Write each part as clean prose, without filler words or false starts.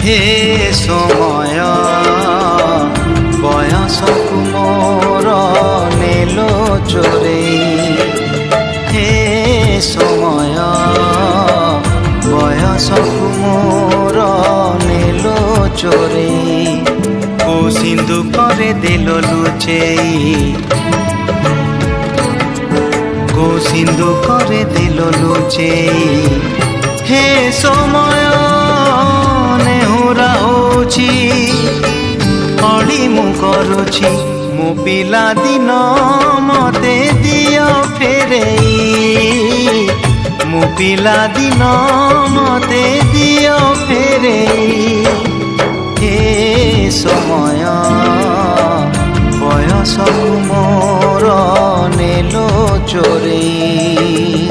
हे समय बयसकु मोर नेलो चोरेई हे समय बयसकु मोर नेलो चोरेई को सिंधु करे देलो लुचेई को सिंधु करे देलो लुचेई हे समय नेहुरा होची अली मु करुची मो पिला दिन मते दियो फेरेई मो पिला दिन मते दियो फेरेई हे समय बयस मोर नेलो चोरेई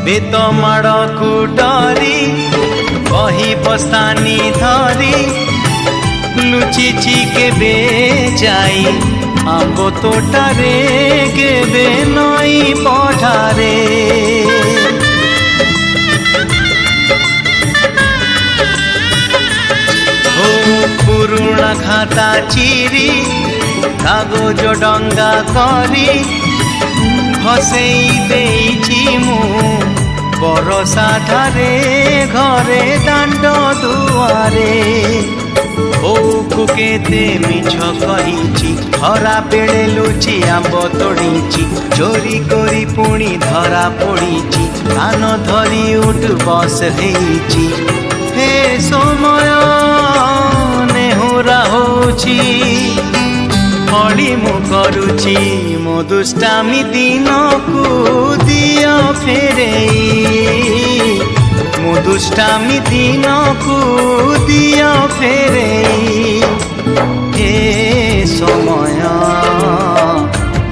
बेत माड़ को डरी बही बस्तानी धरी लुचिची केबे जाई आंब तोटारे केबे नई पठारे ओ पुरुणा खाता चिरी कागज डंगा करी हसेई देइछि मु बरसा धारे घरे दांड दुआरे ओ कुकेते मिछ कहिछि हरा बेले लुचि आंब तोड़ीछि चोरी करी पुणी धरा पड़ीछि कान धरी उठ बस हेइछि हे समय नेहुरा होछि अली मु करुची मो दुष्टामी दिन को दियो फेरेई मो दुष्टामी दिन को दियो फेरेई हे समय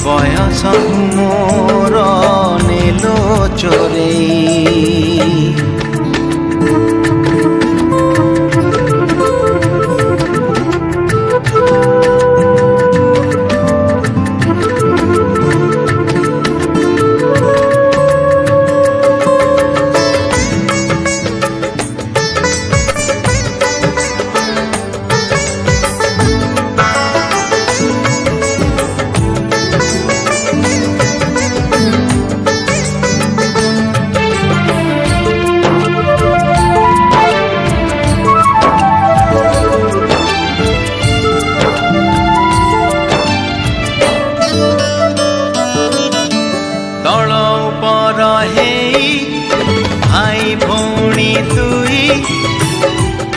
बयस मोर नेलो चोरेई भाई भौणी तुई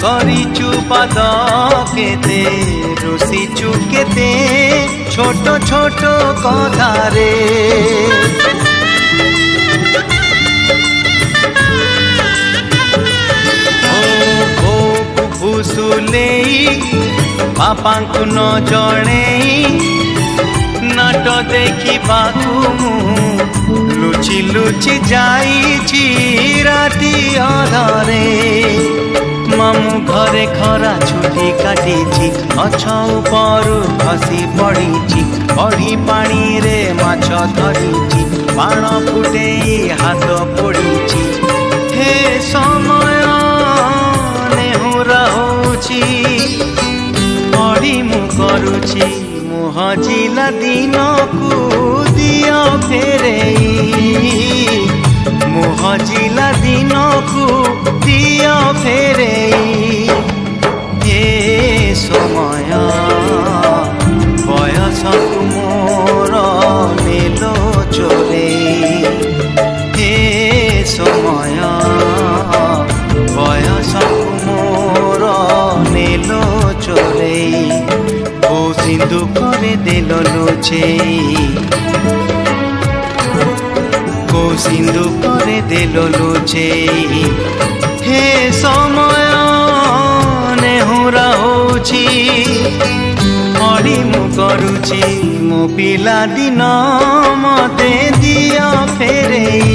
करिचु पाद केते रुसिचु केते छोट छोट कथारे ओ फुसुलेई बापांकु न जणेई नाट देखी बाकु लुचि लुचि जाइछि राति अधरे मामू घरे खरा छुटी काटिछि गछ उपरु खसी पड़िछि कढ़ी पानी रे माछ धरिछि बाण फुटेई हाथ पड़िछि हे समय नेहुरा होछि अली मु करुछि हजिला दिन को दियो फेरेई मुहजिला दिन को दियो फेरेई हे समय बयस मोर नेलो चोरेई हे समय बयस मोर नेलो चोरेई সিন্ধুকরে দেল লুচেই কো সিন্ধুকরে দেল লুচেই হে সময় নেহুরা হଉଛି অড়ি মু করুছি ମୋ ପିଲା ଦିନ ମତେ ଦିଅ ଫେରେଇ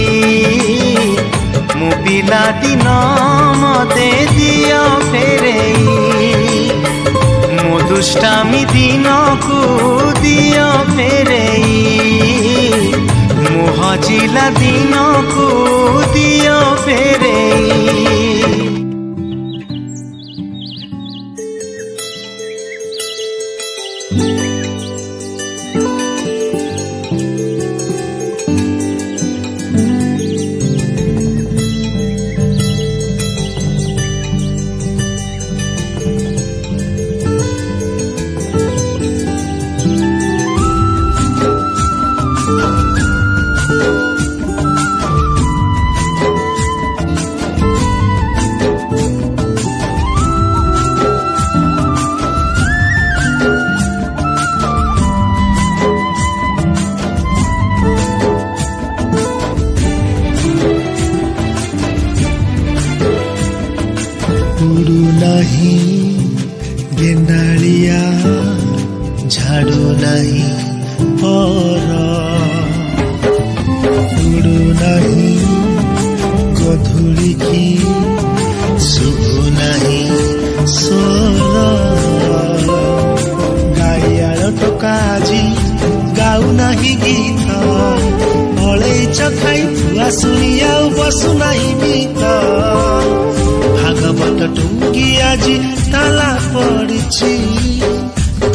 ମୋ ପିଲା ଦିନ ମତେ ଦିଅ ଫେରେଇ ମୋ ଦୁଷ୍ଟାମି ଦିନକୁ ଦିଅ ଫେରେଇ ମୋ ହଜିଲା ଦିନକୁ ଦିଅ ଫେରେଇ। उड़ू नहीं गेंडालिया झाड़ू नहीं पर उड़ू नहीं गधुड़ी की शुभु नहीं सोर गाइयार टोका जी गाऊ नहीं गीत अलैच खाई फुआ शुणी आउ बसु नहीं गीत भागवत टुंगी आजी ताला पड़िछि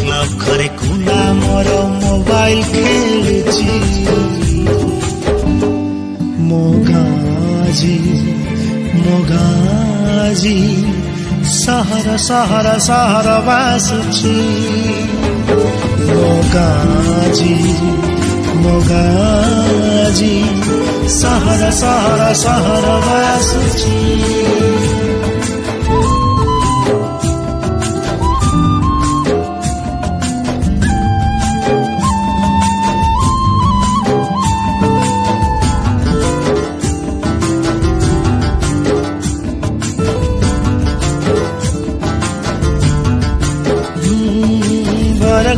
क्लब घरे कुला मोर मोबाइल खेलुछि मोगाजी सहर सहर सहर बासुछि मोगाजी सहर सहर सहर बासुछि।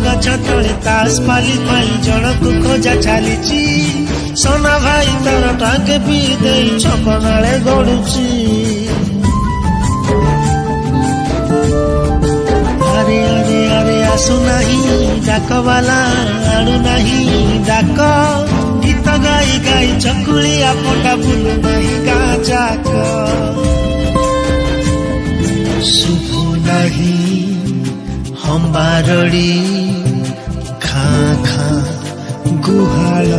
गछ तले तास पाली पाई जनकु खोजा चालीची सोना भाई तार टांगे पी दे छपनाले गड़ुची अरे अरे अरे आसु नहीं डाक वाला आड़ू नहीं डाक गीत गाई गाई चकुली आपटा बुलु नहीं गाजाक शुभु नहीं हम बारड़ी खा खा गुहाल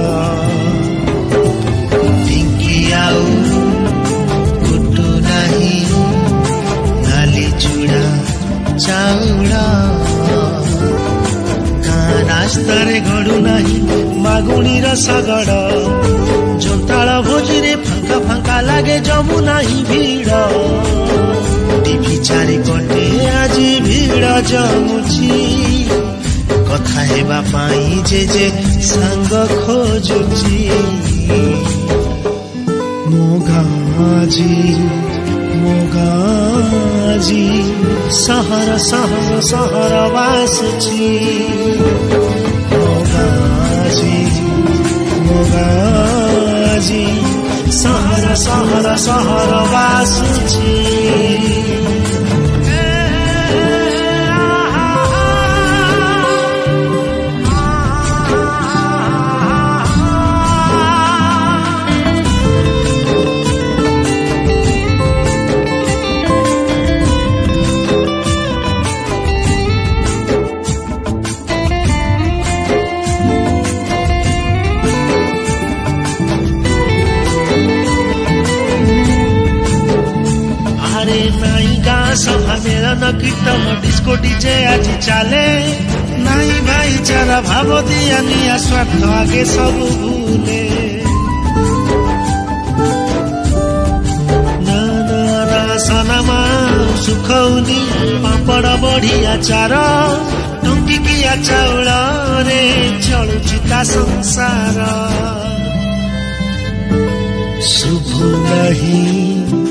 टिंकी आउ कुटु नहीं नाली चूड़ा चाउड़ गाँ रास्तार गड़ू नहीं मागुणी रसगड़ जोताल भोजी रे फांका फांका लागे जमु नहीं भीड़ टीवी चारि पटे आज भीड़ जमुची कथा हेबा पाई जे संग खोजुची मोगाजी सहर सहर सहर बासुची मोगाजी सहर सहर सहर बासुची। सभा मेलन कीर्तन डिस्को डीजे आज चले नहीं भाईचारा भाव दिया निया स्वार्थ आगे सब भूले ना ना ना सनमा सुखौनी पापड़ बढ़िया चार टुंकिकिया चाउल रे चलुची ता संसार शुभ नहीं